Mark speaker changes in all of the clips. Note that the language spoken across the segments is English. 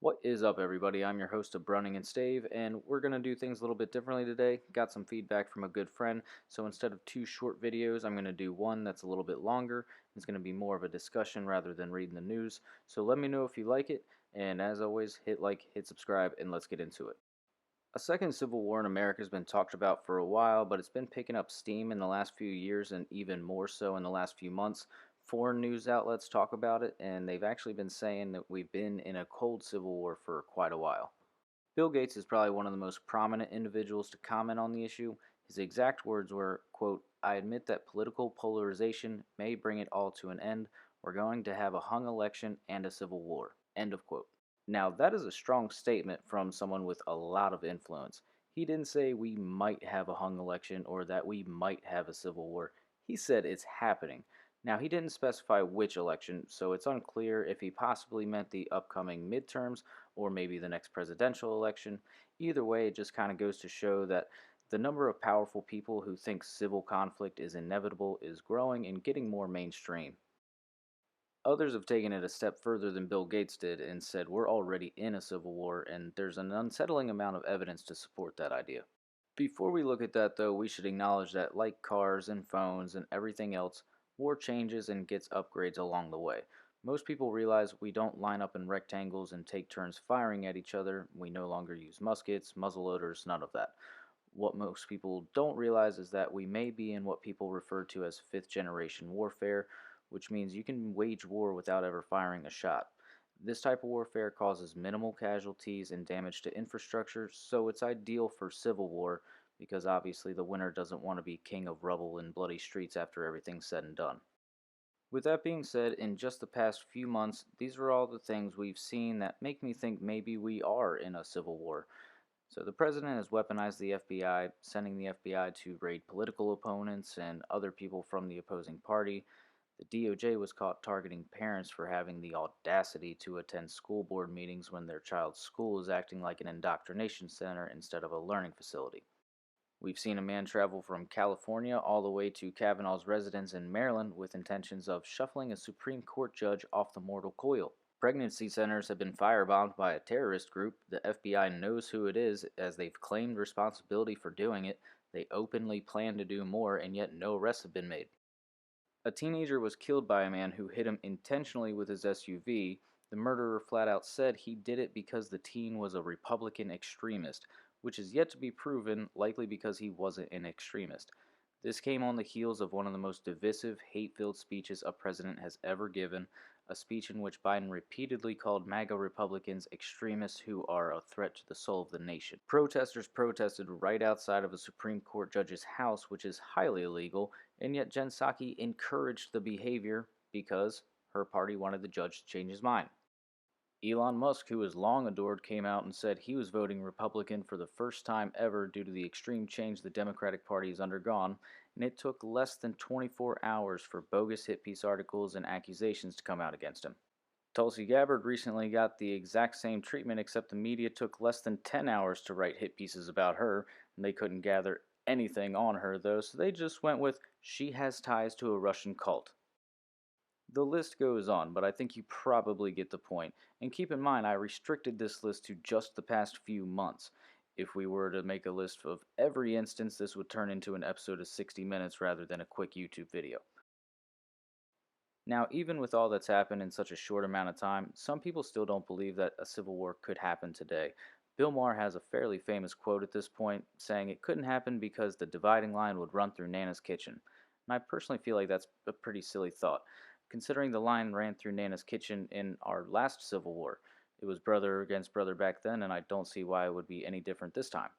Speaker 1: What is up, everybody? I'm your host of Brunning and Stave, and we're going to do things a little bit differently today. Got some feedback from a good friend, so instead of two short videos, I'm going to do one that's a little bit longer. It's going to be more of a discussion rather than reading the news. So let me know if you like it, and as always, hit like, hit subscribe, and let's get into it. A second civil war in America has been talked about for a while, but it's been picking up steam in the last few years and even more so in the last few months. Foreign news outlets talk about it, and they've actually been saying that we've been in a cold civil war for quite a while. Bill Gates is probably one of the most prominent individuals to comment on the issue. His exact words were, quote, "I admit that political polarization may bring it all to an end. We're going to have a hung election and a civil war." End of quote. Now, that is a strong statement from someone with a lot of influence. He didn't say we might have a hung election or that we might have a civil war. He said it's happening. Now, he didn't specify which election, so it's unclear if he possibly meant the upcoming midterms or maybe the next presidential election. Either way, it just kind of goes to show that the number of powerful people who think civil conflict is inevitable is growing and getting more mainstream. Others have taken it a step further than Bill Gates did and said we're already in a civil war, and there's an unsettling amount of evidence to support that idea. Before we look at that, though, we should acknowledge that, like cars and phones and everything else, war changes and gets upgrades along the way. Most people realize we don't line up in rectangles and take turns firing at each other. We no longer use muskets, muzzleloaders, none of that. What most people don't realize is that we may be in what people refer to as fifth generation warfare, which means you can wage war without ever firing a shot. This type of warfare causes minimal casualties and damage to infrastructure, so it's ideal for civil war because obviously the winner doesn't want to be king of rubble and bloody streets after everything's said and done. With that being said, in just the past few months, these are all the things we've seen that make me think maybe we are in a civil war. So the president has weaponized the FBI, sending the FBI to raid political opponents and other people from the opposing party. The DOJ was caught targeting parents for having the audacity to attend school board meetings when their child's school is acting like an indoctrination center instead of a learning facility. We've seen a man travel from California all the way to Kavanaugh's residence in Maryland with intentions of shuffling a Supreme Court judge off the mortal coil. Pregnancy centers have been firebombed by a terrorist group. The FBI knows who it is, as they've claimed responsibility for doing it. They openly plan to do more, and yet no arrests have been made. A teenager was killed by a man who hit him intentionally with his SUV. The murderer flat out said he did it because the teen was a Republican extremist, which is yet to be proven, likely because he wasn't an extremist. This came on the heels of one of the most divisive, hate-filled speeches a president has ever given, a speech in which Biden repeatedly called MAGA Republicans extremists who are a threat to the soul of the nation. Protesters protested right outside of a Supreme Court judge's house, which is highly illegal, and yet Jen Psaki encouraged the behavior because her party wanted the judge to change his mind. Elon Musk, who is long adored, came out and said he was voting Republican for the first time ever due to the extreme change the Democratic Party has undergone, and it took less than 24 hours for bogus hit piece articles and accusations to come out against him. Tulsi Gabbard recently got the exact same treatment, except the media took less than 10 hours to write hit pieces about her, and they couldn't gather anything on her, though, so they just went with, "She has ties to a Russian cult." The list goes on, but I think you probably get the point. And keep in mind, I restricted this list to just the past few months. If we were to make a list of every instance, this would turn into an episode of 60 minutes rather than a quick YouTube video. Now, even with all that's happened in such a short amount of time, some people still don't believe that a civil war could happen today. Bill Maher has a fairly famous quote at this point, saying it couldn't happen because the dividing line would run through Nana's kitchen. And I personally feel like that's a pretty silly thought, considering the line ran through Nana's kitchen in our last civil war. It was brother against brother back then, and I don't see why it would be any different this time.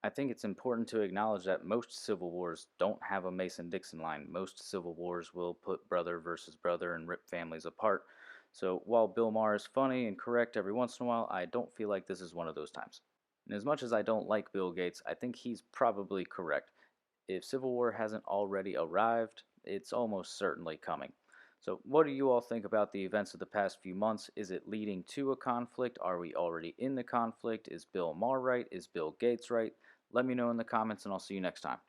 Speaker 1: I think it's important to acknowledge that most civil wars don't have a Mason-Dixon line. Most civil wars will put brother versus brother and rip families apart. So while Bill Maher is funny and correct every once in a while, I don't feel like this is one of those times. And as much as I don't like Bill Gates, I think he's probably correct. If civil war hasn't already arrived, it's almost certainly coming. So what do you all think about the events of the past few months? Is it leading to a conflict? Are we already in the conflict? Is Bill Maher right? Is Bill Gates right? Let me know in the comments, and I'll see you next time.